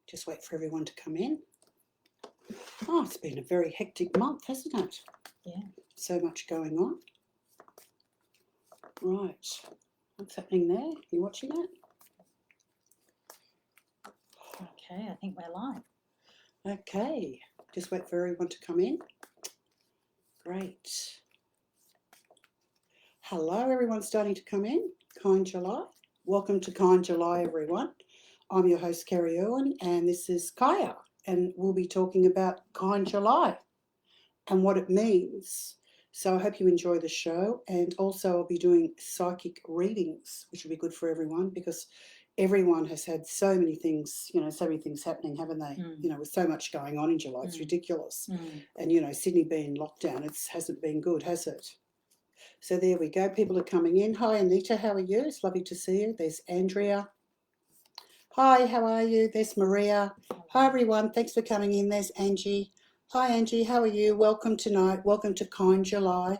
Just wait for everyone to come in. Oh, it's been a very hectic month, hasn't it? Yeah. So much going on. Right. What's happening there? You watching it? Okay, I think we're live. Okay. Just wait for everyone to come in. Great. Hello, everyone starting to come in. Kind July. Welcome to Kind July, everyone. I'm your host, Kerrie Erwin, and this is Kaja, and we'll be talking about Kind July and what it means. So I hope you enjoy the show, and also I'll be doing psychic readings, which will be good for everyone because everyone has had so many things, so many things happening, haven't they? With so much going on in July, it's ridiculous. And, Sydney being in lockdown, it hasn't been good, has it? So there we go. People are coming in. Hi, Anita. How are you? It's lovely to see you. There's Andrea. Hi, how are you? There's Maria. Hi, everyone. Thanks for coming in. There's Angie. Hi, Angie. How are you? Welcome tonight. Welcome to Kind July.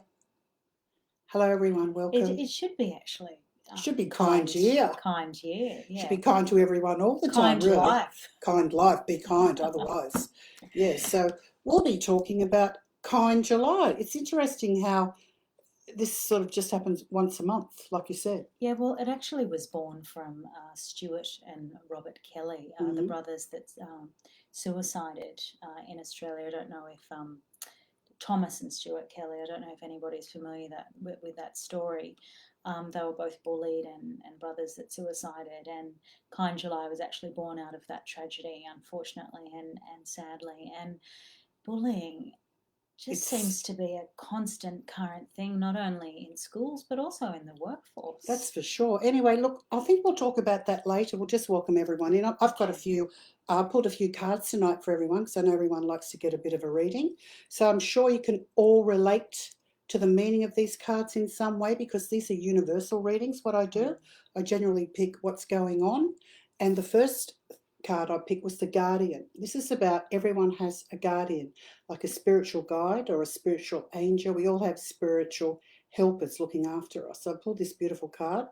Hello, everyone. Welcome. It should be actually. Should be kind year. Kind year, yeah. Should be kind to everyone all the time, really. Life. Kind life. Be kind otherwise. Yes. So we'll be talking about Kind July. It's interesting how this sort of just happens once a month, like you said. Yeah, well, it actually was born from Stuart and Robert Kelly, the brothers that suicided in Australia. I don't know if Thomas and Stuart Kelly, I don't know if anybody's familiar with that story. They were both bullied and brothers that suicided, and Kind July was actually born out of that tragedy, unfortunately and sadly. And bullying seems to be a constant current thing, not only in schools but also in the workforce. That's for sure. Anyway, look, I think we'll talk about that later. We'll just welcome everyone in. I've got pulled a few cards tonight for everyone because I know everyone likes to get a bit of a reading. So I'm sure you can all relate to the meaning of these cards in some way because these are universal readings, what I do. I generally pick what's going on. And the first card I picked was the Guardian. This is about everyone has a guardian, like a spiritual guide or a spiritual angel. We all have spiritual helpers looking after us. So I pulled this beautiful card.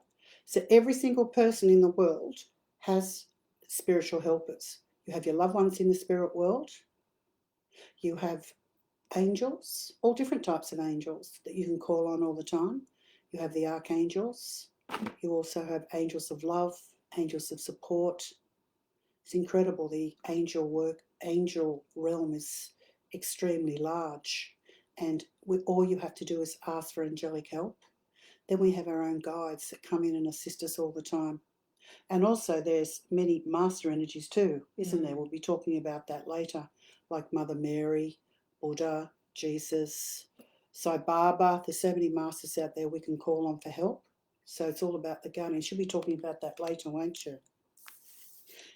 So every single person in the world has spiritual helpers. You have your loved ones in the spirit world. You have angels, all different types of angels that you can call on all the time. You have the archangels. You also have angels of love, angels of support. It's incredible. The angel realm is extremely large, and all you have to do is ask for angelic help. Then we have our own guides that come in and assist us all the time. And also there's many master energies too, isn't there? We'll be talking about that later, like Mother Mary, Buddha, Jesus, Sai Baba. There's so many masters out there we can call on for help. So it's all about the guardian. She'll be talking about that later, won't you?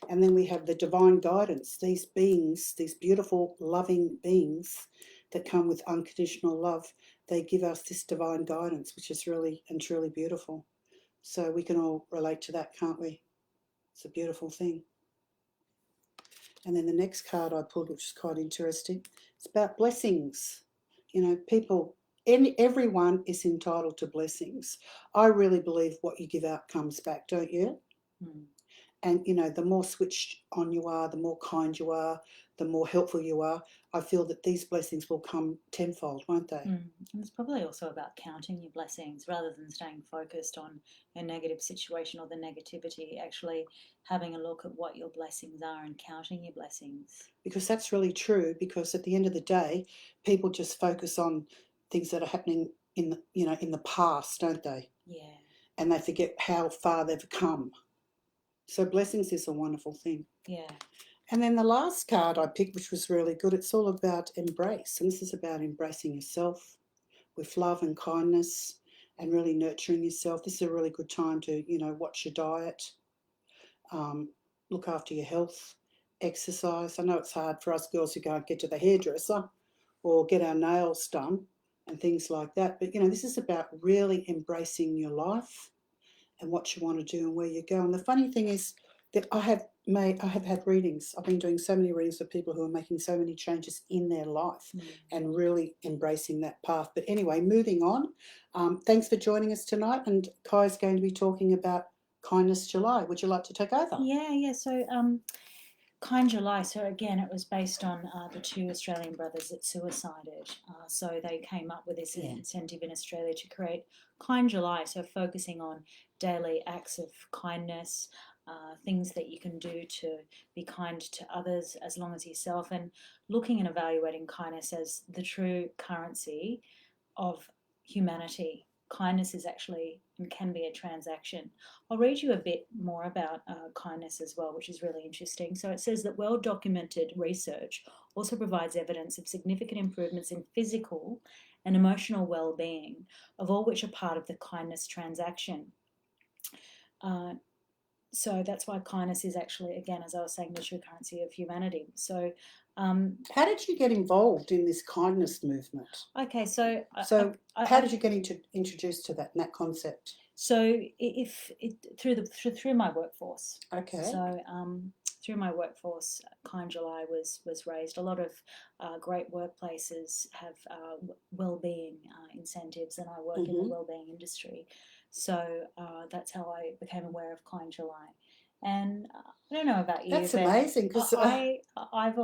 And then we have the divine guidance, these beings, these beautiful, loving beings that come with unconditional love. They give us this divine guidance, which is really and truly beautiful. So we can all relate to that, can't we? It's a beautiful thing. And then the next card I pulled, which is quite interesting, it's about blessings. Everyone is entitled to blessings. I really believe what you give out comes back, don't you? And, the more switched on you are, the more kind you are, the more helpful you are, I feel that these blessings will come tenfold, won't they? And it's probably also about counting your blessings rather than staying focused on a negative situation or the negativity, actually having a look at what your blessings are and counting your blessings. Because that's really true, because at the end of the day, people just focus on things that are happening in the past, don't they? Yeah. And they forget how far they've come. So blessings is a wonderful thing. Yeah. And then the last card I picked, which was really good, it's all about embrace. And this is about embracing yourself with love and kindness and really nurturing yourself. This is a really good time to, watch your diet, look after your health, exercise. I know it's hard for us girls who can't get to the hairdresser or get our nails done and things like that. But, this is about really embracing your life and what you want to do and where you go. And the funny thing is that I have had readings. I've been doing so many readings for people who are making so many changes in their life and really embracing that path. But anyway, moving on. Thanks for joining us tonight. And Kai is going to be talking about Kindness July. Would you like to take over? Yeah. So Kind July, so again, it was based on the two Australian brothers that suicided. So they came up with this incentive in Australia to create Kind July, so focusing on daily acts of kindness, things that you can do to be kind to others as long as yourself, and looking and evaluating kindness as the true currency of humanity. Kindness is actually and can be a transaction. I'll read you a bit more about kindness as well, which is really interesting. So it says that well documented research also provides evidence of significant improvements in physical and emotional well being, of all which are part of the kindness transaction. So that's why kindness is actually, again, as I was saying, the true currency of humanity. So, how did you get involved in this kindness movement? Okay, so how did you get introduced to that concept? So through my workforce. Okay. So through my workforce, Kind July was raised. A lot of great workplaces have well-being incentives, and I work in the well-being industry. So that's how I became aware of Kind July. And I don't know about you. That's amazing, because I've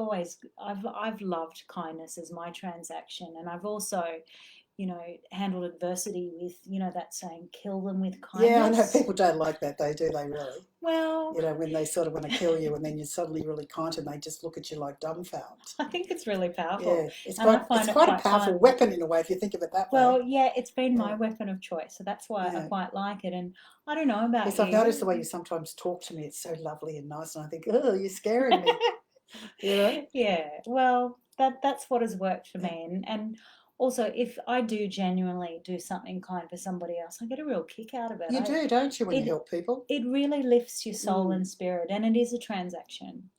loved kindness as my transaction, and I've also, handled adversity with, that saying, kill them with kindness. Yeah, I know people don't like that, though, do they really? Well, when they sort of want to kill you and then you're suddenly really kind and they just look at you like dumbfounded. I think it's really powerful. Yeah, it's quite a powerful weapon in a way if you think of it that way. Well, yeah, it's been my weapon of choice, so that's why I quite like it. And I don't know about you. I've noticed the way you sometimes talk to me. It's so lovely and nice, and I think, oh, you're scaring me. Yeah, well, that's what has worked for me, and also, if I do genuinely do something kind for somebody else, I get a real kick out of it. You do, don't you, when you help people? It really lifts your soul and spirit, and it is a transaction.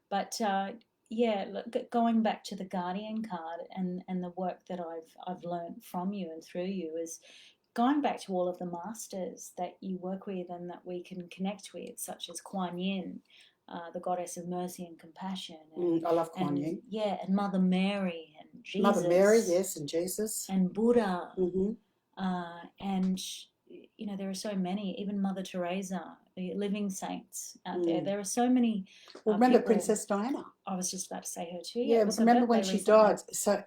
But look, going back to the Guardian card and the work that I've learned from you and through you is going back to all of the masters that you work with and that we can connect with, such as Kuan Yin, the goddess of mercy and compassion. I love Kuan Yin. Yeah, and Mother Mary and Jesus. Mother Mary, yes, and Jesus. And Buddha. And, there are so many, even Mother Teresa, the living saints out there. There are so many. Well, remember Princess Diana? I was just about to say her too. Yeah, remember when she died? So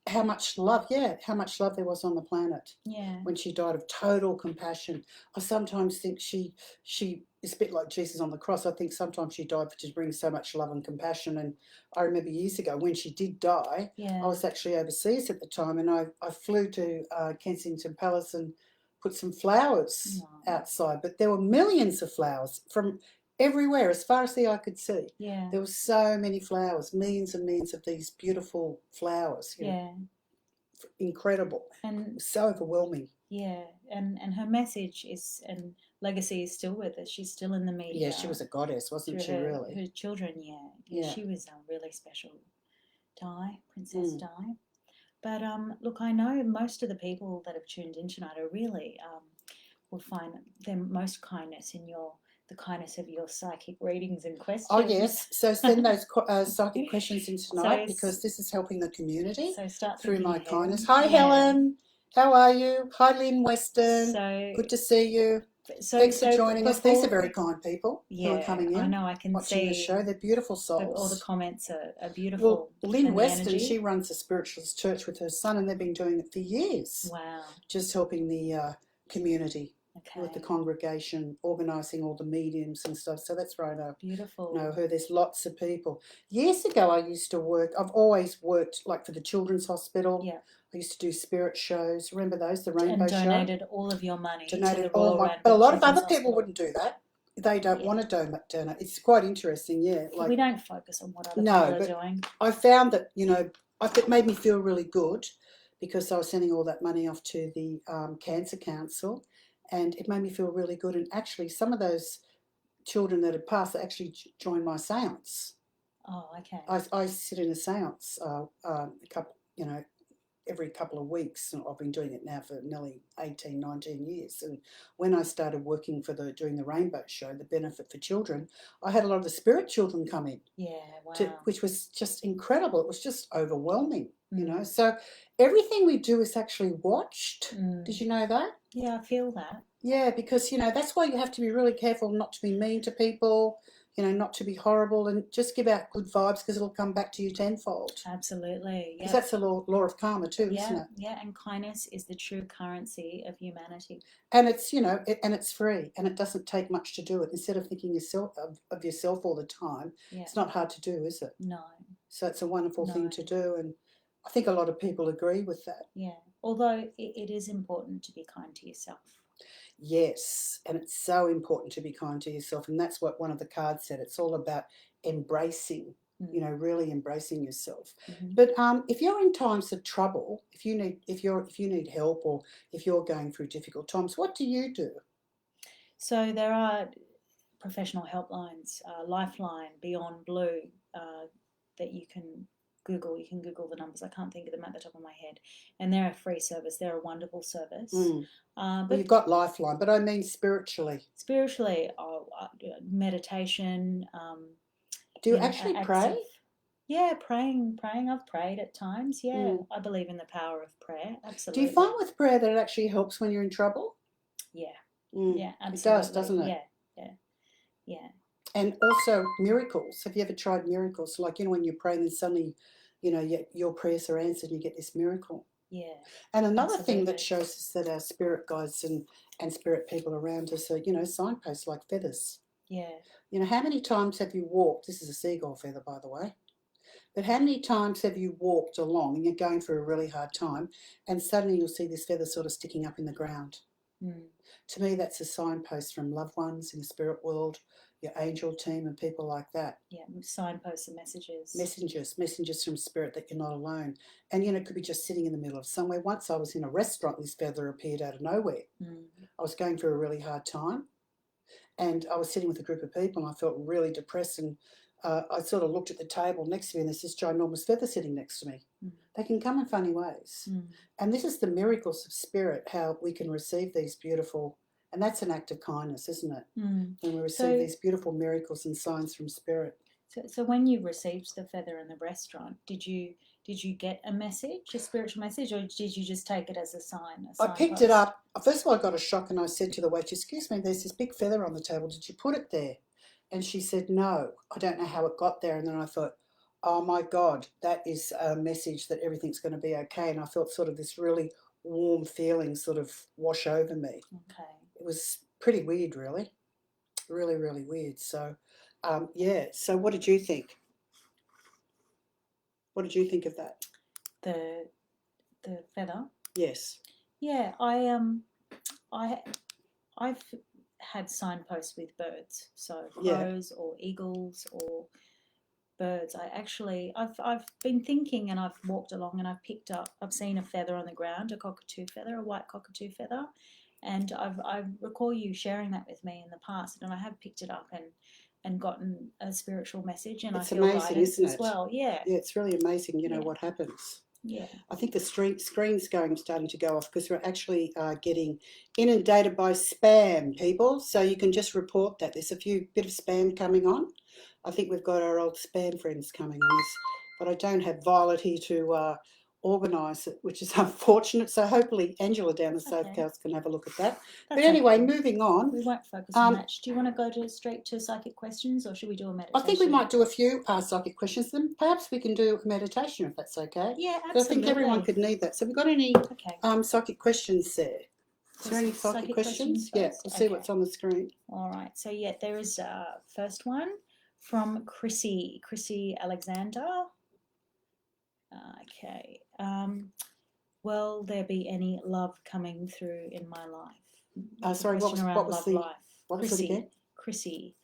how much love there was on the planet. Yeah. When she died of total compassion. I sometimes think she is a bit like Jesus on the cross. I think sometimes she died to bring so much love and compassion. And I remember years ago when she did die, I was actually overseas at the time, and I flew to Kensington Palace and put some flowers outside. But there were millions of flowers from everywhere, as far as the eye could see. Yeah. There were so many flowers, millions and millions of these beautiful flowers. Incredible. And so overwhelming. Yeah. And her message and legacy is still with us. She's still in the media. Yeah, she was a goddess, wasn't she, really? Her children, yeah. She was a really special Princess Di. But look, I know most of the people that have tuned in tonight are really will find their most kindness in the kindness of your psychic readings and questions. Oh, yes. So send those psychic questions in tonight, because this is helping the community through my kindness. Hi, Helen. How are you? Hi, Lynn Weston. Good to see you. Thanks for joining us. These are very kind people who are coming in. I know, I can watching the show. They're beautiful souls. All the comments are beautiful. Well, Lynn Weston, she runs a spiritualist church with her son, and they've been doing it for years. Wow. Just helping the community. With the congregation, organising all the mediums and stuff. So that's right. Beautiful. Know her. There's lots of people. Years ago, I used to work. I've always worked like for the Children's Hospital. Yeah. I used to do spirit shows. Remember those? The Rainbow Show. And donated all of your money. Donated all my. But a lot of other people wouldn't do that. They don't want to donate. It's quite interesting. Yeah. Like, we don't focus on what other people are doing. I found that it made me feel really good, because I was sending all that money off to the Cancer Council. And it made me feel really good. And actually, some of those children that had passed actually joined my seance. Oh, okay. I sit in a seance every couple of weeks. And I've been doing it now for nearly 18, 19 years. And when I started working doing the Rainbow Show, the Benefit for Children, I had a lot of the spirit children come in. Yeah, wow. Which was just incredible. It was just overwhelming, So everything we do is actually watched. Did you know that? Yeah, I feel that. Yeah, because, that's why you have to be really careful not to be mean to people, you know, not to be horrible, and just give out good vibes because it'll come back to you tenfold. Absolutely. Because Yeah. that's the law of karma too, isn't Yeah. it? Yeah. And kindness is the true currency of humanity. And it's, you know, and it's free, and it doesn't take much to do it. Instead of thinking of yourself all the time, Yeah. it's not hard to do, is it? No. So it's a wonderful thing No. to do, and I think a lot of people agree with that. Yeah. Although it is important to be kind to yourself. Yes, and it's so important to be kind to yourself, and that's what one of the cards said. It's all about embracing, you know, really embracing yourself. Mhm. But if you're in times of trouble, if you need help, or if you're going through difficult times, what do you do? So there are professional helplines, Lifeline, Beyond Blue, that you can Google. You can Google the numbers. I can't think of them at the top of my head. And they're a free service. They're a wonderful service. Well, But you've got Lifeline, but I mean spiritually. spiritually, meditation. Do you actually pray? Yeah, praying. I've prayed at times. Yeah, I believe in the power of prayer. Do Absolutely. you find with prayer that it actually helps when you're in trouble? Yeah. Yeah, absolutely. it does, doesn't it? Yeah. And also miracles. Have you ever tried miracles? Like, you know, when you pray and then suddenly, you know, your prayers are answered and you get this miracle. Yeah. And another thing that Absolutely. shows us that our spirit guides and spirit people around us are, you know, signposts like feathers. Yeah. You know, how many times have you walked? This is a seagull feather, by the way. But how many times have you walked along and you're going through a really hard time and suddenly you'll see this feather sort of sticking up in the ground? To me, that's a signpost from loved ones in the spirit world, your angel team and people like that. Yeah, signposts and messages. Messengers from spirit that you're not alone. And, you know, it could be just sitting in the middle of somewhere. Once I was in a restaurant, this feather appeared out of nowhere. I was going through a really hard time and I was sitting with a group of people and I felt really depressed, and I sort of looked at the table next to me and there's this ginormous feather sitting next to me. They can come in funny ways. And this is the miracles of spirit, how we can receive these beautiful, and that's an act of kindness, isn't it? When we receive these beautiful miracles and signs from spirit. So when you received the feather in the restaurant, did you get a message, a spiritual message, or did you just take it as a sign? I picked it up. First of all, I got a shock and I said to the waitress, "Excuse me, there's this big feather on the table. Did you put it there?" And she said, "No, I don't know how it got there." And then I thought, oh my God, that is a message that everything's going to be okay. And I felt sort of this really warm feeling sort of wash over me. Okay. It was pretty weird, really. Really, really weird. So, yeah. So what did you think? What did you think of that? The feather? Yes. Yeah, I've had signposts with birds, so crows or eagles or birds. I've been thinking, and I've walked along and I've seen a feather on the ground, a cockatoo feather, a white cockatoo feather, and I recall you sharing that with me in the past, and I have picked it up and gotten a spiritual message, and it's I feel amazing, guidance isn't as it? well. Yeah. Yeah, it's really amazing, you know, what happens. Yeah. I think the screen's starting to go off because we're actually getting inundated by spam, people. So you can just report that. There's a bit of spam coming on. I think we've got our old spam friends coming on this, but I don't have Violet here to organise it, which is unfortunate. So hopefully Angela down the South Coast can have a look at that. But anyway, moving on. We won't focus on that. Do you want to go straight to psychic questions, or should we do a meditation? I think we might do a few psychic questions, then perhaps we can do a meditation if that's okay. Yeah, absolutely. I think everyone could need that. So have we got any psychic questions there? Is there any psychic questions? Yeah, we'll see what's on the screen. All right. So yeah, there is a first one from Chrissy Alexander. Okay. Will there be any love coming through in my life? Sorry, what was it again? Chrissy.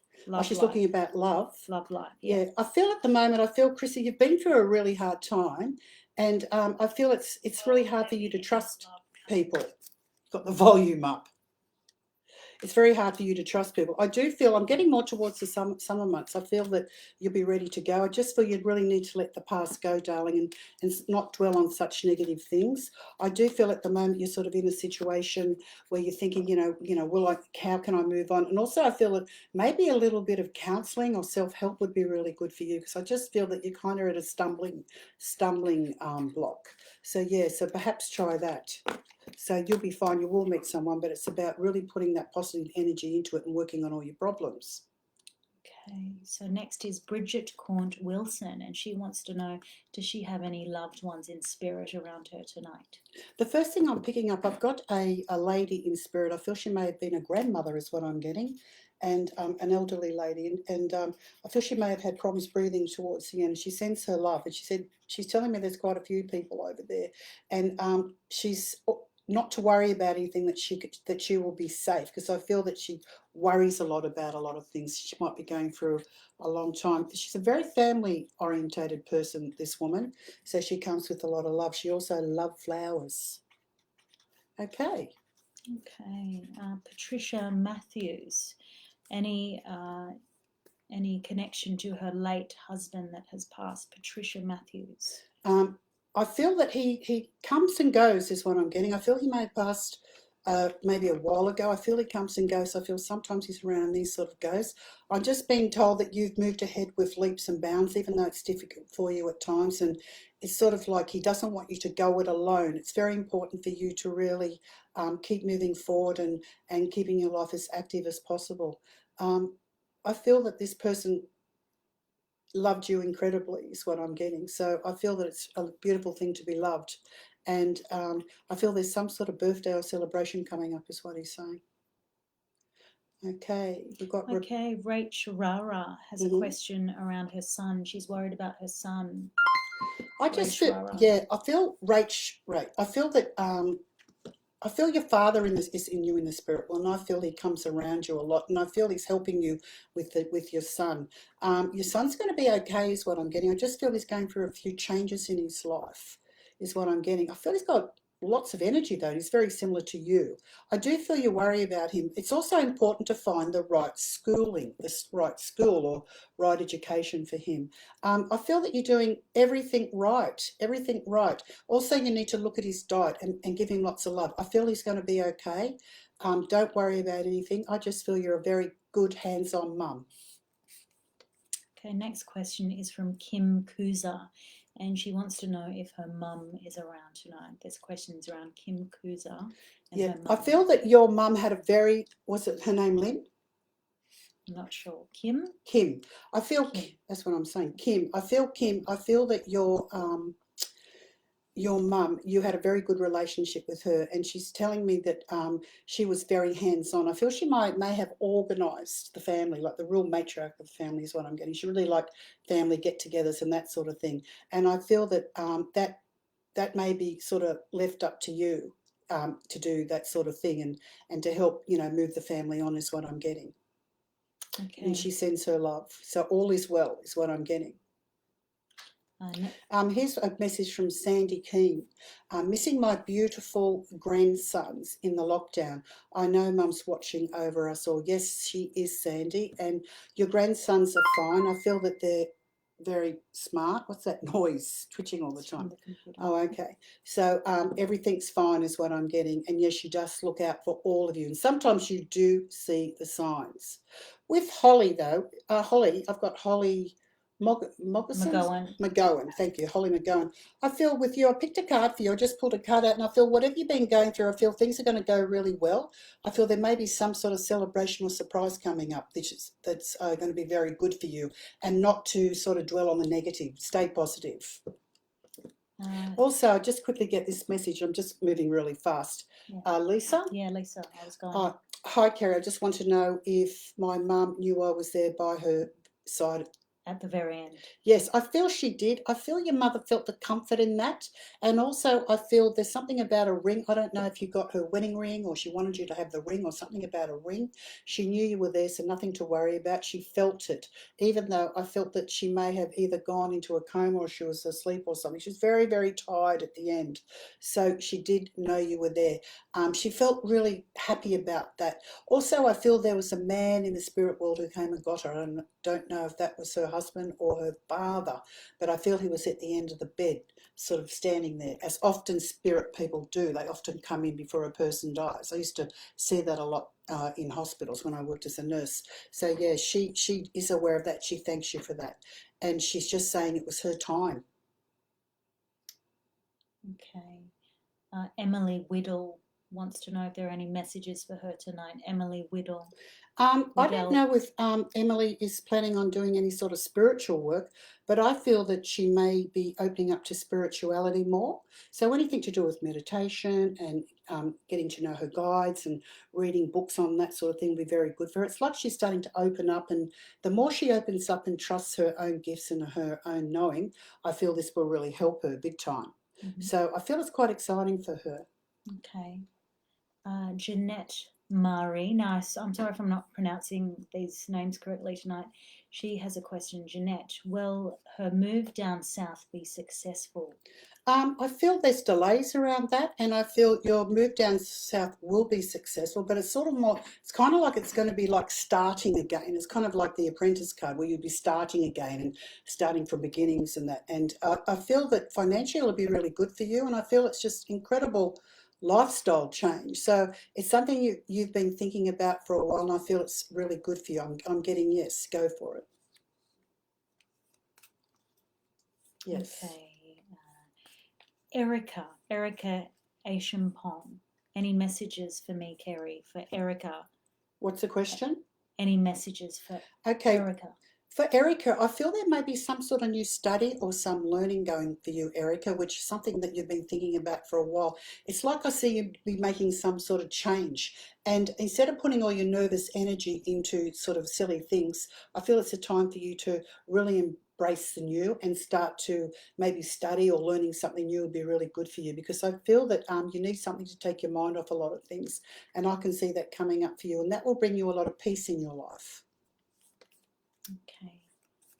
She's talking about love. Love life. Yeah. I feel at the moment, Chrissy, you've been through a really hard time, and I feel it's really hard for you to trust people. Got the volume up. It's very hard for you to trust people. I do feel I'm getting more towards the summer months. I feel that you'll be ready to go. I just feel you'd really need to let the past go, darling, and not dwell on such negative things. I do feel at the moment you're sort of in a situation where you're thinking, how can I move on? And also I feel that maybe a little bit of counselling or self-help would be really good for you, because I just feel that you're kind of at a stumbling block. So yeah, so perhaps try that. So you'll be fine, you will meet someone, but it's about really putting that positive energy into it and working on all your problems. Okay, So next is Bridget Cornt Wilson, and she wants to know, does she have any loved ones in spirit around her tonight? The first thing I'm picking up, I've got a lady in spirit. I feel she may have been a grandmother is what I'm getting, and an elderly lady. And I feel she may have had problems breathing towards the end. She sends her love, and she said she's telling me there's quite a few people over there, and she's not to worry about anything, that she will be safe, because I feel that she worries a lot about a lot of things. She might be going through a long time. She's a very family orientated person, this woman, so she comes with a lot of love. She also loves flowers. Okay. Okay, Patricia Matthews, any connection to her late husband that has passed? Patricia Matthews. I feel that he comes and goes is what I'm getting. I feel he may have passed maybe a while ago. I feel he comes and goes. I feel sometimes he's around and he sort of goes. I'm just being told that you've moved ahead with leaps and bounds, even though it's difficult for you at times. And it's sort of like he doesn't want you to go it alone. It's very important for you to really keep moving forward and keeping your life as active as possible. I feel that this person loved you incredibly is what I'm getting. So I feel that it's a beautiful thing to be loved. And I feel there's some sort of birthday or celebration coming up is what he's saying. Okay, we've got... Okay, Rach Rara has a question around her son. She's worried about her son. I just feel, yeah, I feel Rach, right. I feel that I feel your father is in you in the spirit world, and I feel he comes around you a lot, and I feel he's helping you with your son. Your son's going to be okay, is what I'm getting. I just feel he's going through a few changes in his life, is what I'm getting. I feel he's got lots of energy though. He's very similar to you. I do feel you worry about him. It's also important to find the right schooling, the right school or right education for him. I feel that you're doing everything right, everything right. Also, you need to look at his diet and give him lots of love. I feel he's going to be okay. Don't worry about anything. I just feel you're a very good hands-on mum. Okay, next question is from Kim Kuza, and she wants to know if her mum is around tonight. There's questions around Kim Kuza and her mum. I feel that your mum had a very, was it her name Lynn? I'm not sure. Kim? Kim. I feel, Kim. That's what I'm saying. Kim. I feel that your mum, you had a very good relationship with her, and she's telling me that she was very hands-on. I feel she may have organised the family, like the real matriarch of the family is what I'm getting. She really liked family get-togethers and that sort of thing. And I feel that that may be sort of left up to you to do that sort of thing and to help, move the family on is what I'm getting. Okay. And she sends her love. So all is well is what I'm getting. Here's a message from Sandy Keane. Missing my beautiful grandsons in the lockdown. I know Mum's watching over us all. Yes, she is, Sandy. And your grandsons are fine. I feel that they're very smart. What's that noise? Twitching all the time. Oh, okay. So everything's fine is what I'm getting. And yes, you just look out for all of you. And sometimes you do see the signs. With Holly, though, Holly, I've got Holly... McGowan, thank you, Holly McGowan. I feel with you, I picked a card for you, I just pulled a card out, and I feel whatever you've been going through, I feel things are going to go really well. I feel there may be some sort of celebration or surprise coming up that's going to be very good for you, and not to sort of dwell on the negative. Stay positive. Also, just quickly get this message. I'm just moving really fast. Yeah. Lisa? Yeah, Lisa, I was going. Hi, Kerrie. I just want to know if my mum knew I was there by her side at the very end. Yes, I feel she did. I feel your mother felt the comfort in that. And also I feel there's something about a ring. I don't know if you got her wedding ring or she wanted you to have the ring or something about a ring. She knew you were there, so nothing to worry about. She felt it, even though I felt that she may have either gone into a coma or she was asleep or something. She was very, very tired at the end. So she did know you were there. She felt really happy about that. Also, I feel there was a man in the spirit world who came and got her. I don't know if that was her husband or her father, but I feel he was at the end of the bed, sort of standing there, as often spirit people do. They often come in before a person dies. I used to see that a lot in hospitals when I worked as a nurse. So yeah, she is aware of that. She thanks you for that. And she's just saying it was her time. Okay. Emily Whittle wants to know if there are any messages for her tonight. Emily Whittle. I don't know if Emily is planning on doing any sort of spiritual work, but I feel that she may be opening up to spirituality more. So anything to do with meditation and getting to know her guides and reading books on that sort of thing will be very good for her. It's like she's starting to open up, and the more she opens up and trusts her own gifts and her own knowing, I feel this will really help her big time. So I feel it's quite exciting for her. Okay. Jeanette Mari. Now, I'm sorry if I'm not pronouncing these names correctly tonight. She has a question. Jeanette, will her move down south be successful? I feel there's delays around that, and I feel your move down south will be successful, but it's sort of more, it's kind of like it's going to be like starting again. It's kind of like the apprentice card where you'll be starting again and starting from beginnings and that. And I feel that financially will be really good for you, and I feel it's just incredible lifestyle change. So it's something you've been thinking about for a while, and I feel it's really good for you. I'm getting yes, go for it. Yes. Okay. Erica Ashampong. Any messages for me, Kerrie, for Erica? What's the question? Any messages for Okay. Erica? For Erica, I feel there may be some sort of new study or some learning going for you, Erica, which is something that you've been thinking about for a while. It's like I see you be making some sort of change. And instead of putting all your nervous energy into sort of silly things, I feel it's a time for you to really embrace the new and start to maybe study or learning something new would be really good for you, because I feel that you need something to take your mind off a lot of things. And I can see that coming up for you, and that will bring you a lot of peace in your life. Okay.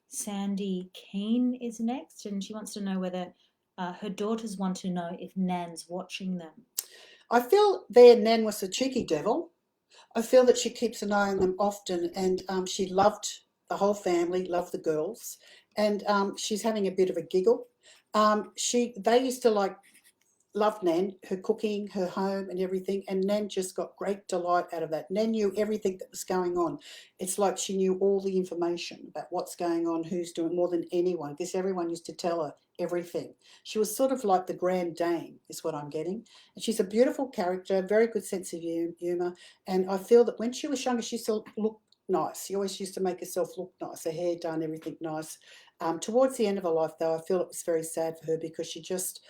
Sandy Keane is next, and she wants to know whether her daughters want to know if Nan's watching them. I feel their Nan was a cheeky devil. I feel that she keeps an eye on them often, and she loved the whole family, loved the girls, and she's having a bit of a giggle. They used to loved Nan, her cooking, her home and everything, and Nan just got great delight out of that. Nan knew everything that was going on. It's like she knew all the information about what's going on, who's doing more than anyone, because everyone used to tell her everything. She was sort of like the grand dame, is what I'm getting. And she's a beautiful character, very good sense of humour, and I feel that when she was younger, she still looked nice. She always used to make herself look nice, her hair done, everything nice. Towards the end of her life, though, I feel it was very sad for her because she just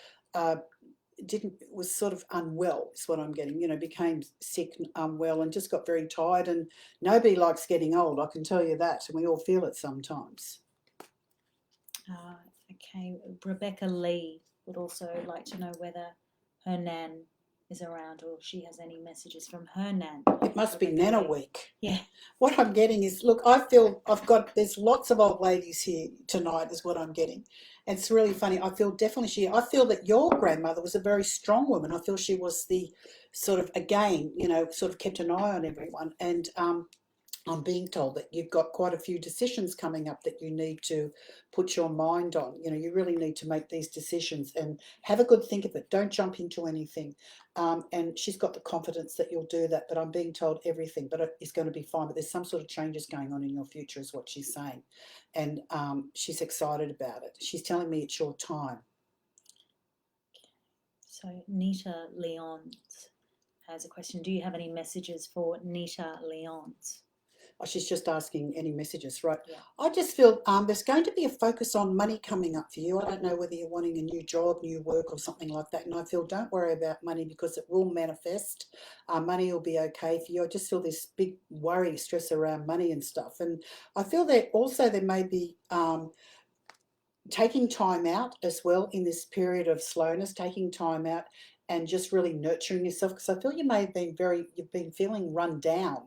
didn't was sort of unwell is what I'm getting, became sick and unwell and just got very tired, and nobody likes getting old, I can tell you that, and we all feel it sometimes. Okay, Rebecca Lee would also like to know whether her Nan is around or she has any messages from her Nan. It must be Nana Week. Yeah. What I'm getting is, look, I feel there's lots of old ladies here tonight is what I'm getting. It's really funny. I feel definitely I feel that your grandmother was a very strong woman. I feel she was the sort of, again, sort of kept an eye on everyone. And I'm being told that you've got quite a few decisions coming up that you need to put your mind on. You really need to make these decisions and have a good think of it. Don't jump into anything. And she's got the confidence that you'll do that, but I'm being told everything, but it's going to be fine. But there's some sort of changes going on in your future is what she's saying. And she's excited about it. She's telling me it's your time. So Nita Leons has a question. Do you have any messages for Nita Leons? Oh, she's just asking any messages, right? Yeah. I just feel there's going to be a focus on money coming up for you. I don't know whether you're wanting a new job, new work or something like that. And I feel don't worry about money because it will manifest. Money will be okay for you. I just feel this big worry, stress around money and stuff. And I feel that also there may be taking time out as well in this period of slowness, taking time out and just really nurturing yourself, because I feel you may have been you've been feeling run down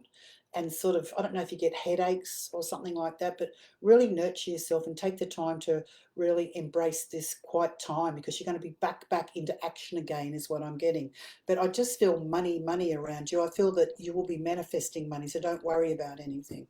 and sort of, I don't know if you get headaches or something like that, but really nurture yourself and take the time to really embrace this quiet time, because you're going to be back into action again is what I'm getting. But I just feel money around you. I feel that you will be manifesting money, so don't worry about anything.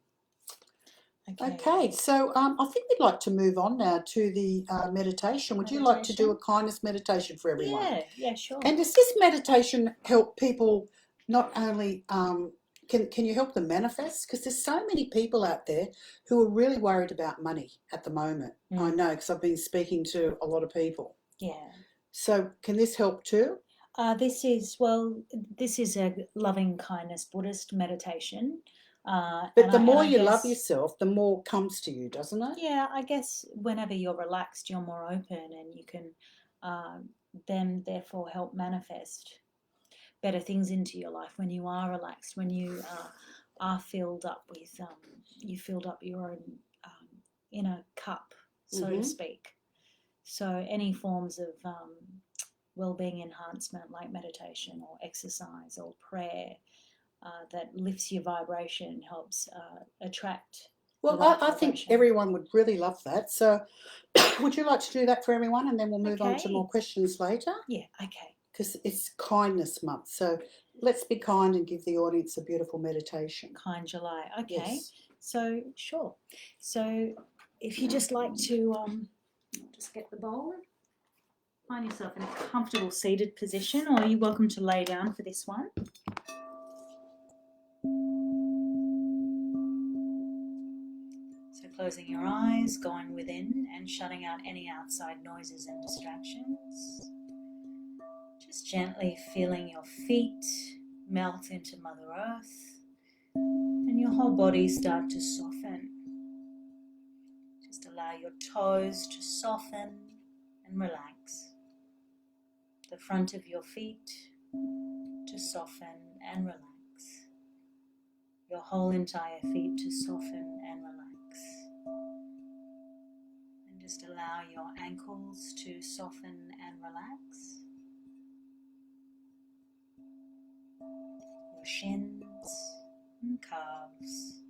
Okay, so I think we'd like to move on now to the meditation. Would you like to do a kindness meditation for everyone? Yeah, sure. And does this meditation help people not only, can you help them manifest? Because there's so many people out there who are really worried about money at the moment. I know, because I've been speaking to a lot of people. Yeah. So can this help too? This is a loving kindness Buddhist meditation But and the more I you love guess, yourself, the more comes to you, doesn't it? yeah, I guess whenever you're relaxed, you're more open, and you can then therefore help manifest better things into your life when you are relaxed, when you are filled up with, you filled up your own inner cup, so to speak. So any forms of well-being enhancement like meditation or exercise or prayer that lifts your vibration, helps attract the Well, right I think vibration. everyone would really love that. So would you like to do that for everyone, and then we'll move on to Okay. more questions later? Yeah, okay. Because it's kindness month. So let's be kind and give the audience a beautiful meditation. Kind July. Okay. Yes. So, sure. So, if you just like to just get the bowl, find yourself in a comfortable seated position, or you're welcome to lay down for this one. So, closing your eyes, going within, and shutting out any outside noises and distractions. Just gently feeling your feet melt into Mother Earth and your whole body start to soften. Just allow your toes to soften and relax. The front of your feet to soften and relax. Your whole entire feet to soften and relax. And just allow your ankles to soften and relax. Your shins and calves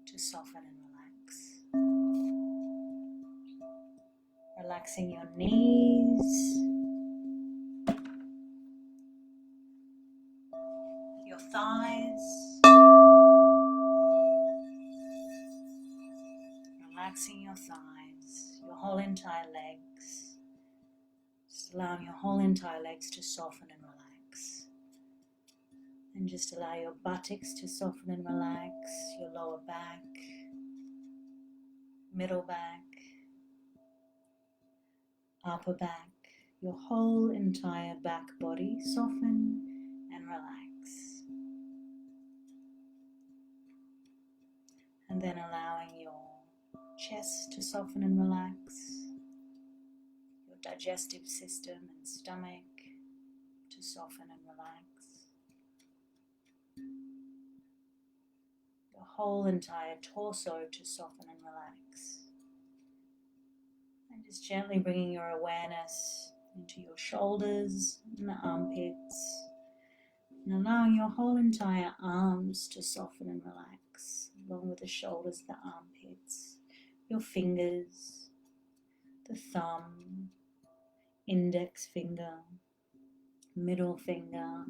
to soften and relax. Relaxing your knees, your thighs, relaxing your thighs, your whole entire legs, just allowing your whole entire legs to soften and relax. And just allow your buttocks to soften and relax, your lower back, middle back, upper back, your whole entire back body soften and relax. And then allowing your chest to soften and relax, your digestive system and stomach to soften and relax, your whole entire torso to soften and relax. And just gently bringing your awareness into your shoulders and the armpits, and allowing your whole entire arms to soften and relax, along with the shoulders, the armpits, your fingers, the thumb, index finger, middle finger,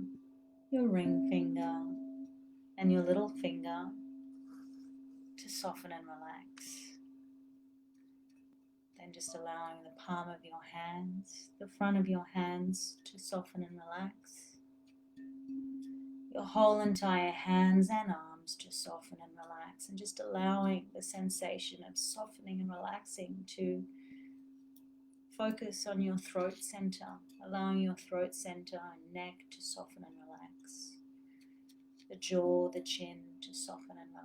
your ring finger, and your little finger to soften and relax. Then just allowing the palm of your hands, the front of your hands to soften and relax. Your whole entire hands and arms to soften and relax, and just allowing the sensation of softening and relaxing to focus on your throat center, allowing your throat center and neck to soften and relax. The jaw, the chin to soften and relax.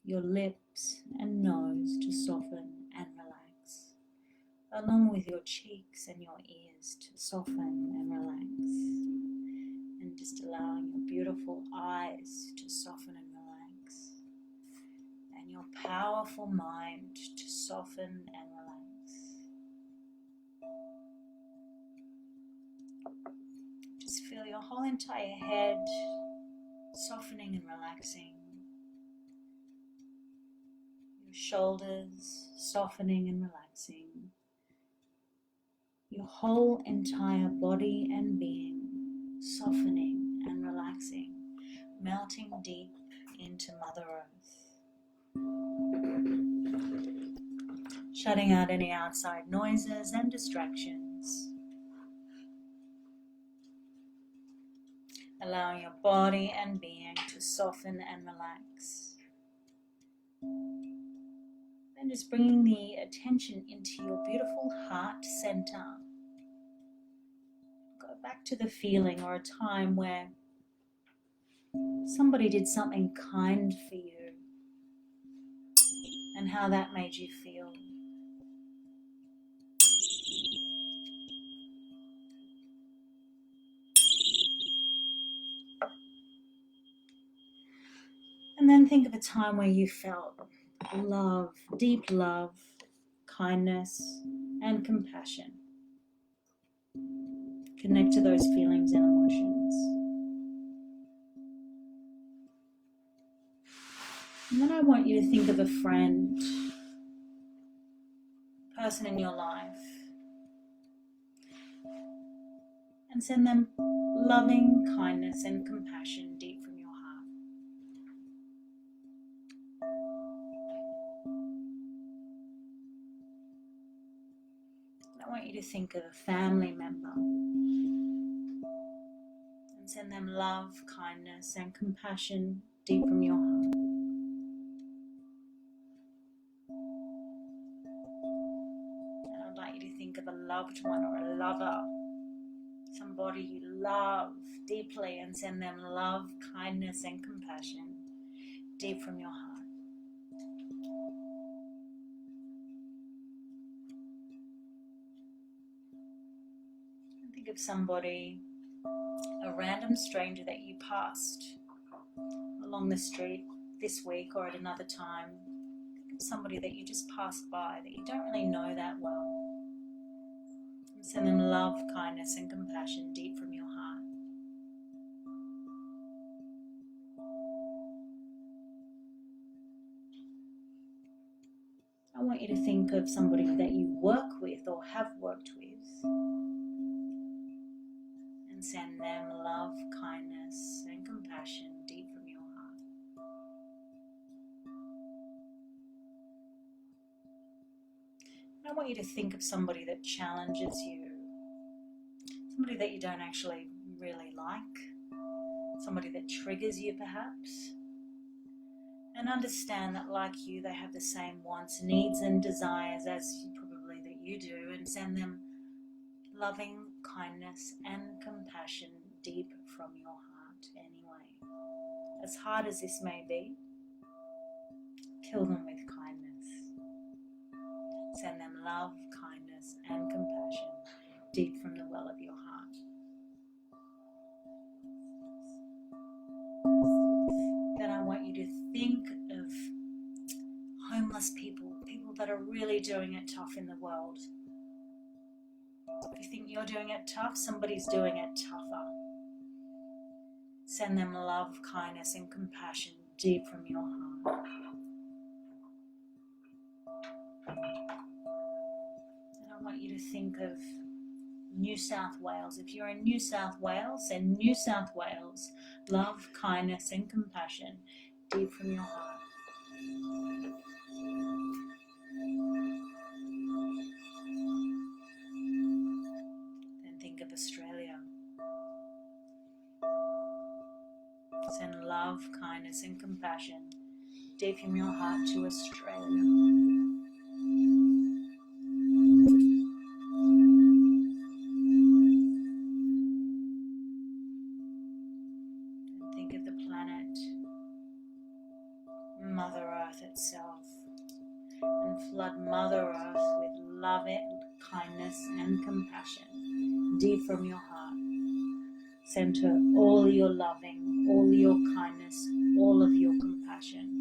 Your lips and nose to soften and relax, along with your cheeks and your ears to soften and relax. And just allowing your beautiful eyes to soften and relax, and your powerful mind to soften and relax. Just feel your whole entire head softening and relaxing, your shoulders softening and relaxing, your whole entire body and being softening and relaxing, melting deep into Mother Earth. Shutting out any outside noises and distractions. Allowing your body and being to soften and relax. Then just bringing the attention into your beautiful heart center. Go back to the feeling or a time where somebody did something kind for you and how that made you feel. And then think of a time where you felt love, deep love, kindness, and compassion. Connect to those feelings and emotions. And then I want you to think of a friend, person in your life, and send them loving kindness and compassion deep from your heart. And I want you to think of a family member and send them love, kindness, and compassion deep from your heart. And I'd like you to think of a loved one or a lover, somebody you love deeply, and send them love, kindness, and compassion deep from your heart. And think of somebody, a random stranger that you passed along the street this week or at another time. Think of somebody that you just passed by that you don't really know that well. And send them love, kindness, and compassion deep from your heart. I want you to think of somebody that you work with or have worked with and send them love, kindness, and compassion deep from your heart. And I want you to think of somebody that challenges you, somebody that you don't actually really like, somebody that triggers you perhaps, and understand that like you, they have the same wants, needs, and desires as probably that you do, and send them loving kindness and compassion deep from your heart anyway. As hard as this may be, kill them with kindness. Send them love, kindness, and compassion deep from the well of your heart. Then I want you to think of homeless people, people that are really doing it tough in the world. If you think you're doing it tough, somebody's doing it tougher. Send them love, kindness, and compassion deep from your heart. And I want you to think of New South Wales. If you're in New South Wales, send New South Wales love, kindness, and compassion deep from your heart. Then think of Australia. Send love, kindness, and compassion deep from your heart to Australia. And think of the planet, Mother Earth itself, and flood Mother Earth with love, kindness, and compassion deep from your heart. Send her all your loving, all your kindness, all of your compassion.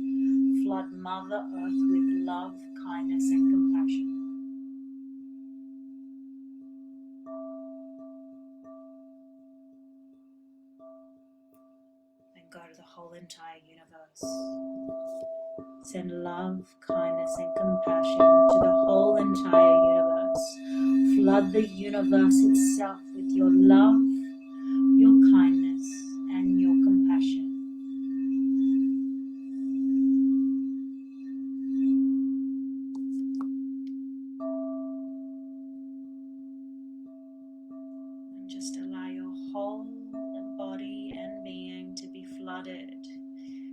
Flood Mother Earth with love, kindness, and compassion. Then go to the whole entire universe. Send love, kindness, and compassion to the whole entire universe. Flood the universe itself with your love, your kindness, and your compassion. And just allow your whole body and being to be flooded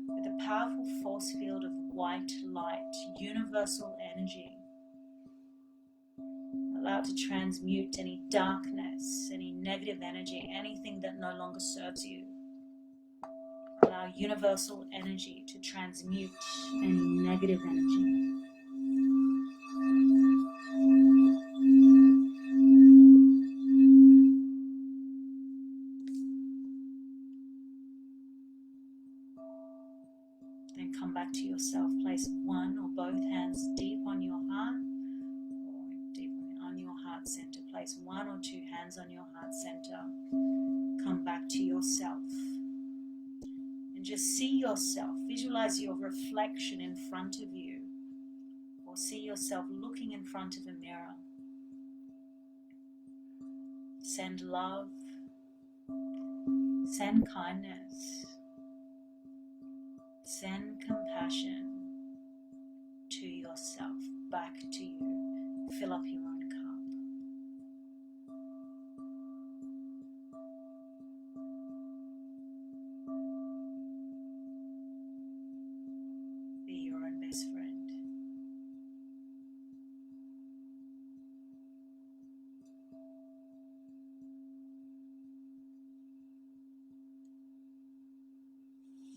with a powerful force field of white light, universal energy. Allow it to transmute any darkness, any negative energy, anything that no longer serves you. Allow our universal energy to transmute any negative energy. Then come back to yourself. Place one or both hands deep on your heart, or deep on your heart center. Place one or two hands on your heart center. Come back to yourself. And just see yourself. Visualize your reflection in front of you. Or see yourself looking in front of a mirror. Send love. Send kindness. Send compassion to yourself, back to you. Fill up your own cup. Be your own best friend.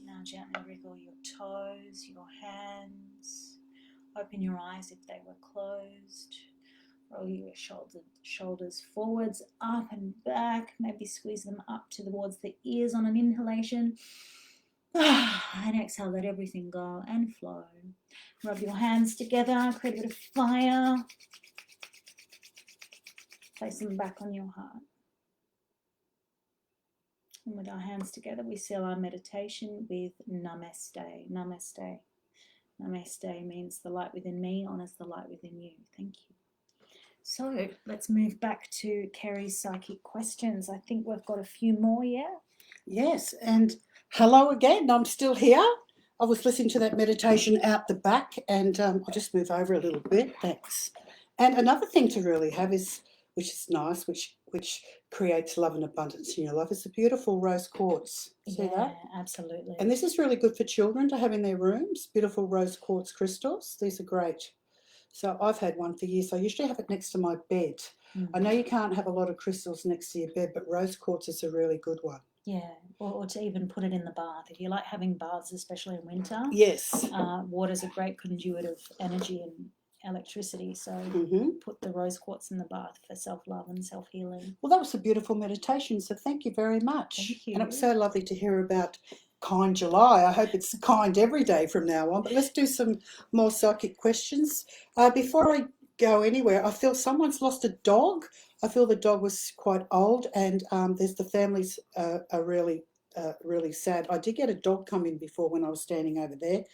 Now gently wriggle your toes, your hands. Open your eyes if they were closed. Roll your shoulders forwards, up and back. Maybe squeeze them up towards the ears on an inhalation. And exhale, let everything go and flow. Rub your hands together, create a bit of fire. Place them back on your heart. And with our hands together, we seal our meditation with Namaste. Namaste. Namaste means the light within me honors the light within you. Thank you. So let's move back to Kerrie's psychic questions. I think we've got a few more, yeah? Yes, and hello again. I'm still here. I was listening to that meditation out the back, and I'll just move over a little bit. Thanks. And another thing to really have is, which is nice, which creates love and abundance in your life, is the beautiful rose quartz. See that? Absolutely. And this is really good for children to have in their rooms. Beautiful rose quartz crystals. These are great. So I've had one for years. So I usually have it next to my bed. I know you can't have a lot of crystals next to your bed, but rose quartz is a really good one. Yeah, or to even put it in the bath. If you like having baths, especially in winter, yes, water's a great conduit of energy and electricity. So put the rose quartz in the bath for self-love and self-healing. Well, that was a beautiful meditation, so thank you very much. Thank you. And it was so lovely to hear about Kind July. I hope it's kind every day from now on. But let's do some more psychic questions. Before I go anywhere, I feel someone's lost a dog. I feel the dog was quite old, and there's the families are really sad. I did get a dog come in before when I was standing over there,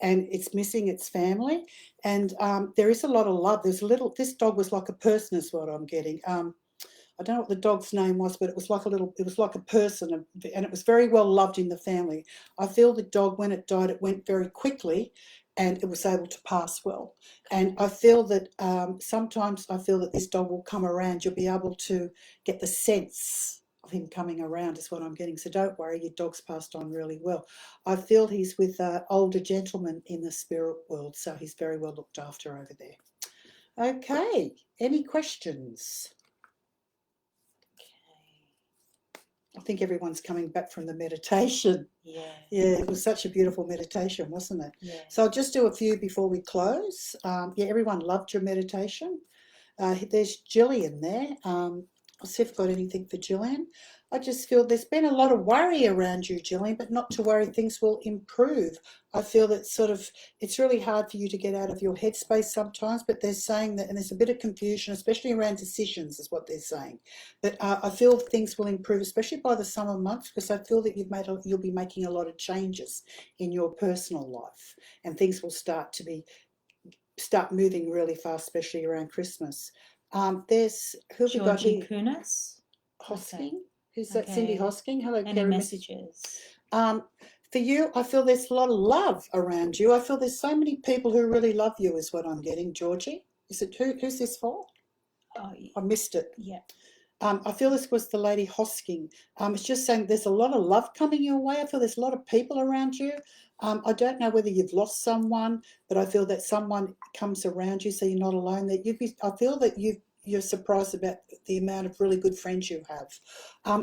and it's missing its family. And there is a lot of love. This dog was like a person is what I'm getting. I don't know what the dog's name was, but it was like a person, and it was very well loved in the family. I feel the dog, when it died, it went very quickly, and it was able to pass well. And I feel that sometimes I feel that this dog will come around. You'll be able to get the sense of him coming around is what I'm getting. So don't worry, your dog's passed on really well. I feel he's with an older gentleman in the spirit world, so he's very well looked after over there. Okay, any questions? I think everyone's coming back from the meditation. Yeah, it was such a beautiful meditation, wasn't it? Yeah. So I'll just do a few before we close. Everyone loved your meditation. There's Gillian there. I'll see if I've got anything for Gillian. I just feel there's been a lot of worry around you, Gillian, but not to worry, things will improve. I feel that it's really hard for you to get out of your headspace sometimes, but they're saying that, and there's a bit of confusion, especially around decisions is what they're saying. But I feel things will improve, especially by the summer months, because I feel that you'll be making a lot of changes in your personal life, and things will start moving really fast, especially around Christmas. There's who have we got here? Kunis? Hosking. Okay. Who's that? Cindy Hosking. Hello, Any Kerrie. messages? For you, I feel there's a lot of love around you. I feel there's so many people who really love you is what I'm getting. Georgie, is it who's this for? Oh, yeah. I missed it. Yeah. I feel this was the lady Hosking. It's just saying there's a lot of love coming your way. I feel there's a lot of people around you. I don't know whether you've lost someone, but I feel that someone comes around you, so you're not alone. I feel that you're surprised about the amount of really good friends you have.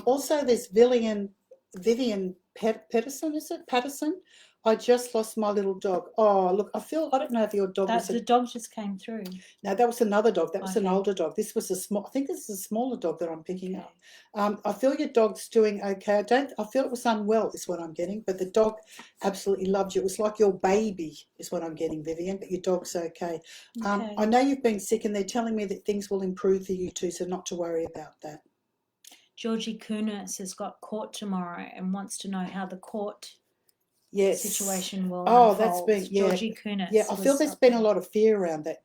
Also, there's Vivian Pedersen, is it? Patterson? I just lost my little dog. Oh, look, I don't know if your dog was The dog just came through. no, that was another dog. That was an Okay. older dog. This was a small, I think this is a smaller dog that I'm picking Okay. up. I feel your dog's doing okay. I feel it was unwell is what I'm getting, but the dog absolutely loved you. It was like your baby is what I'm getting, Vivian, but your dog's okay. Okay. I know you've been sick and they're telling me that things will improve for you too, so not to worry about that. Georgie Kunis has got court tomorrow and wants to know how the court Yes. situation will Oh, unfold. that's been, yeah. Georgie Kunis. Yeah, I feel was there's up been a there. lot of fear around that,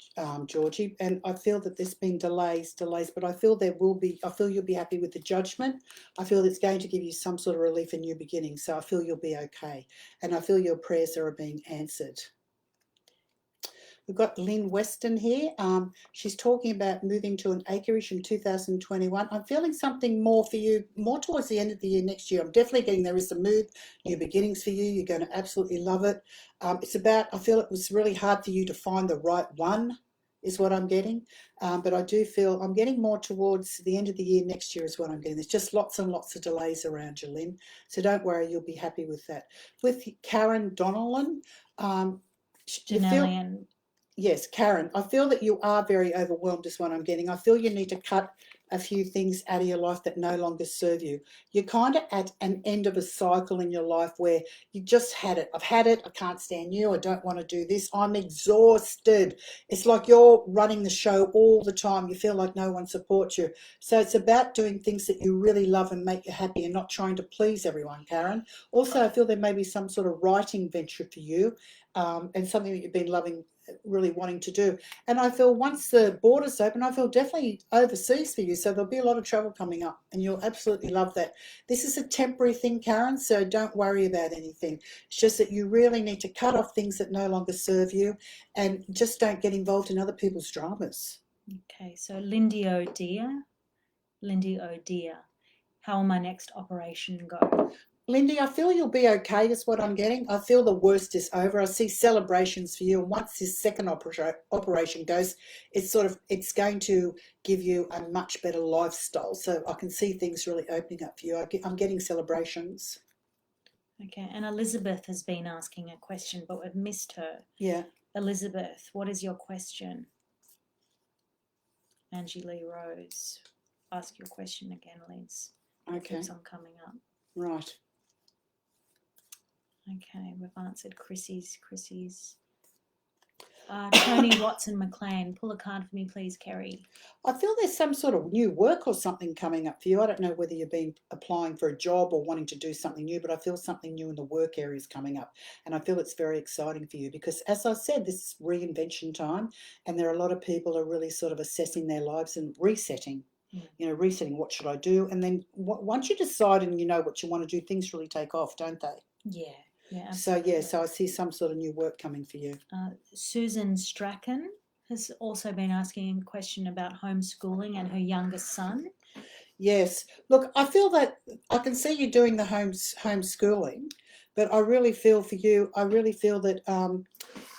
Georgie, and I feel that there's been delays, but I feel I feel you'll be happy with the judgment. I feel it's going to give you some sort of relief and new beginning, so I feel you'll be okay, and I feel your prayers are being answered. We've got Lynn Weston here. She's talking about moving to an acreage in 2021. I'm feeling something more for you, more towards the end of the year next year. I'm definitely getting there is a move, new beginnings for you. You're going to absolutely love it. I feel it was really hard for you to find the right one, is what I'm getting. But I do feel I'm getting more towards the end of the year next year is what I'm getting. There's just lots and lots of delays around you, Lynn. So don't worry, you'll be happy with that. With Karen Donnellan, you feel... Janellian. Yes, Karen, I feel that you are very overwhelmed is what I'm getting. I feel you need to cut a few things out of your life that no longer serve you. You're kind of at an end of a cycle in your life where you just had it. I've had it. I can't stand you. I don't want to do this. I'm exhausted. It's like you're running the show all the time. You feel like no one supports you. So it's about doing things that you really love and make you happy and not trying to please everyone, Karen. Also, I feel there may be some sort of writing venture for you, and something that you've been loving, really wanting to do. And I feel once the borders open, I feel definitely overseas for you. So there'll be a lot of travel coming up and you'll absolutely love that. This is a temporary thing, Karen, so don't worry about anything. It's just that you really need to cut off things that no longer serve you and just don't get involved in other people's dramas. Okay, so Lindy O'Dear. How will my next operation go? Lindy, I feel you'll be okay is what I'm getting. I feel the worst is over. I see celebrations for you. And once this second operation goes, it's going to give you a much better lifestyle. So I can see things really opening up for you. I'm getting celebrations. Okay, and Elizabeth has been asking a question, but we've missed her. Yeah. Elizabeth, what is your question? Angie Lee Rose. Ask your question again, Liz. Okay. Keeps on coming up. Right. Okay, we've answered Chrissy's. Tony Watson McLean, pull a card for me, please, Kerrie. I feel there's some sort of new work or something coming up for you. I don't know whether you've been applying for a job or wanting to do something new, but I feel something new in the work area is coming up. And I feel it's very exciting for you because, as I said, this is reinvention time and there are a lot of people are really sort of assessing their lives and resetting. Resetting, what should I do? And then once you decide and you know what you want to do, things really take off, don't they? Yeah. Yeah, absolutely. So I see some sort of new work coming for you. Susan Strachan has also been asking a question about homeschooling and her youngest son. Yes. Look, I feel that I can see you doing the homeschooling, but I really feel for you, I really feel that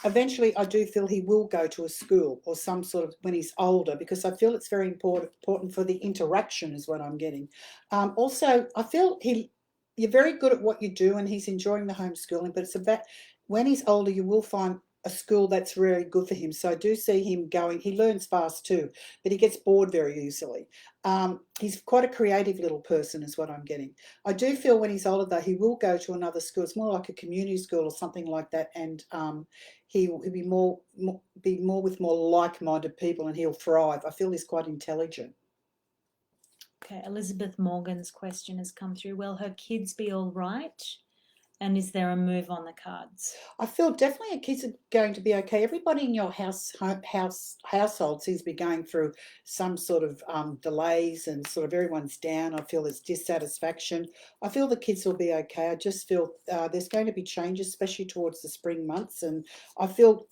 eventually I do feel he will go to a school or some sort of when he's older because I feel it's very important for the interaction is what I'm getting. Also, I feel you're very good at what you do and he's enjoying the homeschooling, but it's about when he's older you will find a school that's very good for him. So I do see him going, he learns fast too, but he gets bored very easily. He's quite a creative little person is what I'm getting. I do feel when he's older though, he will go to another school. It's more like a community school or something like that. And he'll be more with more like-minded people and he'll thrive. I feel he's quite intelligent. Okay, Elizabeth Morgan's question has come through. Will her kids be all right? And is there a move on the cards? I feel definitely your kids are going to be okay. Everybody in your household seems to be going through some sort of delays and sort of everyone's down. I feel there's dissatisfaction. I feel the kids will be okay. I just feel there's going to be changes, especially towards the spring months. And I feel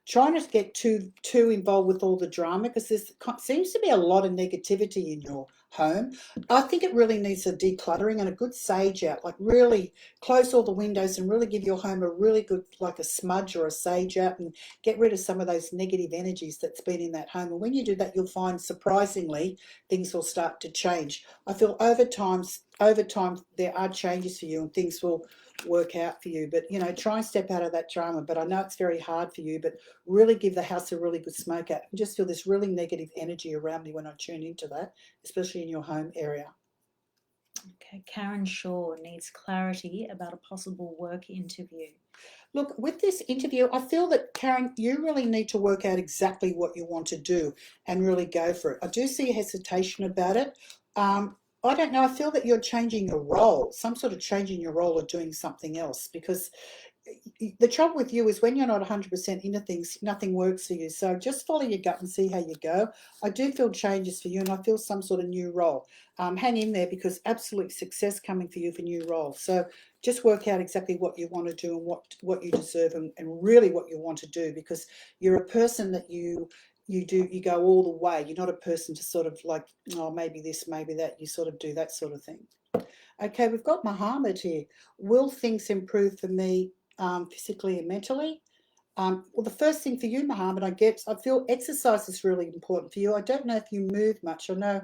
trying to get too involved with all the drama because there seems to be a lot of negativity in your home. I think it really needs a decluttering and a good sage out, like really close all the windows and really give your home a really good, like a smudge or a sage out and get rid of some of those negative energies that's been in that home. And when you do that, you'll find surprisingly things will start to change. I feel over time over time there are changes for you and things will work out for you. But, try and step out of that drama. But I know it's very hard for you, but really give the house a really good smoke out. I just feel this really negative energy around me when I tune into that, especially in your home area. Okay, Karen Shaw needs clarity about a possible work interview. Look, with this interview, I feel that, Karen, you really need to work out exactly what you want to do and really go for it. I do see hesitation about it. I don't know. I feel that you're changing your role, some sort of changing your role or doing something else, because the trouble with you is when you're not 100% into things, nothing works for you. So just follow your gut and see how you go. I do feel changes for you, and I feel some sort of new role. Hang in there, because absolute success coming for you for new roles. So just work out exactly what you want to do and what you deserve, and really what you want to do, because you're a person that you go all the way. You're not a person to sort of like, oh, maybe this, maybe that. You sort of do that sort of thing. Okay, we've got Muhammad here. Will things improve for me physically and mentally? Well, the first thing for you, Muhammad, I feel exercise is really important for you. I don't know if you move much. I know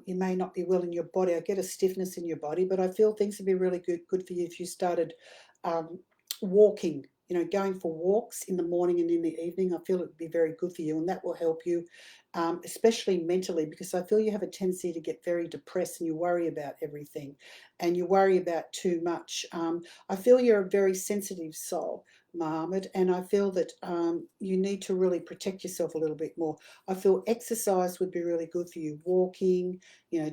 you may not be well in your body. I get a stiffness in your body, but I feel things would be really good for you if you started walking, going for walks in the morning and in the evening. I feel it would be very good for you, and that will help you, especially mentally, because I feel you have a tendency to get very depressed and you worry about everything and you worry about too much. I feel you're a very sensitive soul, Mohammed, and I feel that you need to really protect yourself a little bit more. I feel exercise would be really good for you, walking,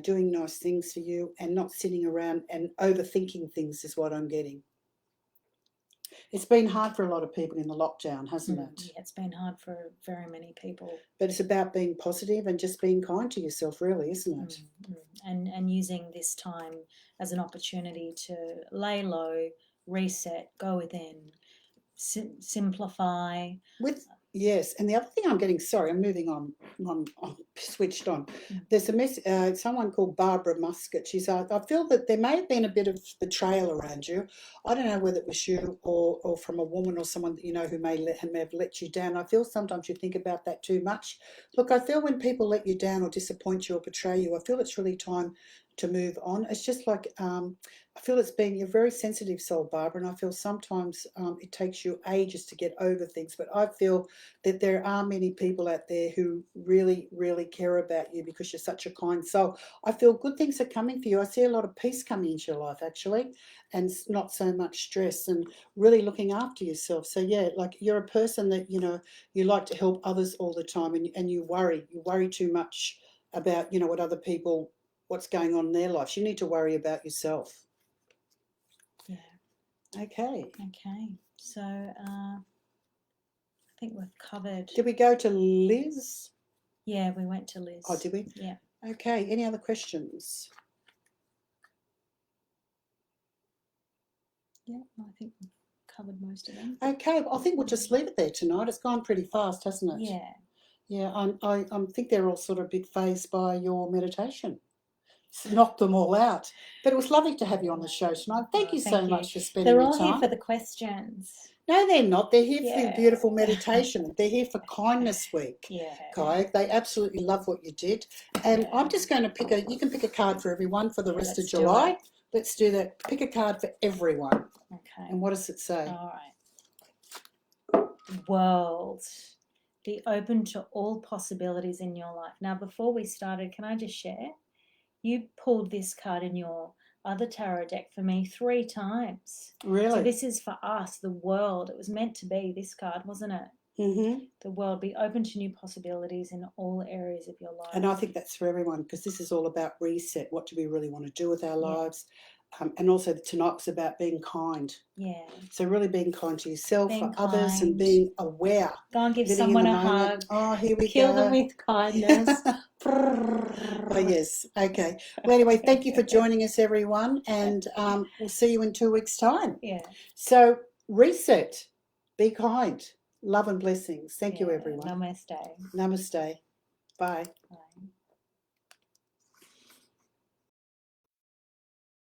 doing nice things for you, and not sitting around and overthinking things is what I'm getting. It's been hard for a lot of people in the lockdown, hasn't it? Yeah, it's been hard for very many people. But it's about being positive and just being kind to yourself, really, isn't it? And using this time as an opportunity to lay low, reset, go within, simplify. Yes, and the other thing I'm getting, sorry, I'm moving on, I'm switched on. There's someone called Barbara Muscat. I feel that there may have been a bit of betrayal around you. I don't know whether it was you or from a woman or someone that you know who may have let you down. I feel sometimes you think about that too much. Look, I feel when people let you down or disappoint you or betray you, I feel it's really time to move on. It's just like, I feel you're a very sensitive soul, Barbara, and I feel sometimes it takes you ages to get over things, but I feel that there are many people out there who really, really care about you because you're such a kind soul. I feel good things are coming for you. I see a lot of peace coming into your life, actually, and not so much stress, and really looking after yourself. So yeah, like you're a person that, you like to help others all the time, and you worry too much about, what other people, what's going on in their lives. You need to worry about yourself. Yeah. Okay. So I think we've covered. Did we go to Liz? Yeah, we went to Liz. Oh, did we? Yeah. Okay. Any other questions? Yeah, I think we've covered most of them. Okay. Well, I think we'll just leave it there tonight. It's gone pretty fast, hasn't it? Yeah. Yeah. I think they're all sort of a bit phased by your meditation. Knocked them all out. But it was lovely to have you on the show tonight. Thank you so much for spending your time. They're all here for the questions. No, they're not. They're here for your beautiful meditation. They're here for Kindness Week. Yeah. Kai, they absolutely love what you did. And I'm just going to you can pick a card for everyone for the rest of July. Let's do that. Pick a card for everyone. Okay. And what does it say? All right. World. Be open to all possibilities in your life. Now, before we started, can I just share? You pulled this card in your other tarot deck for me 3 times. Really? So this is for us, the world. It was meant to be this card, wasn't it? Mm-hmm. The world. Be open to new possibilities in all areas of your life. And I think that's for everyone, because this is all about reset. What do we really want to do with our lives? And also tonight was about being kind. Yeah. So really being kind to yourself, for others, and being aware. Go and give someone a hug. Oh, here we Kill go. them with kindness. Oh, yes. Okay. Well, anyway, thank you for joining us, everyone. And we'll see you in 2 weeks' time. Yeah. So reset. Be kind. Love and blessings. Thank you, everyone. Namaste. Namaste. Bye. Bye.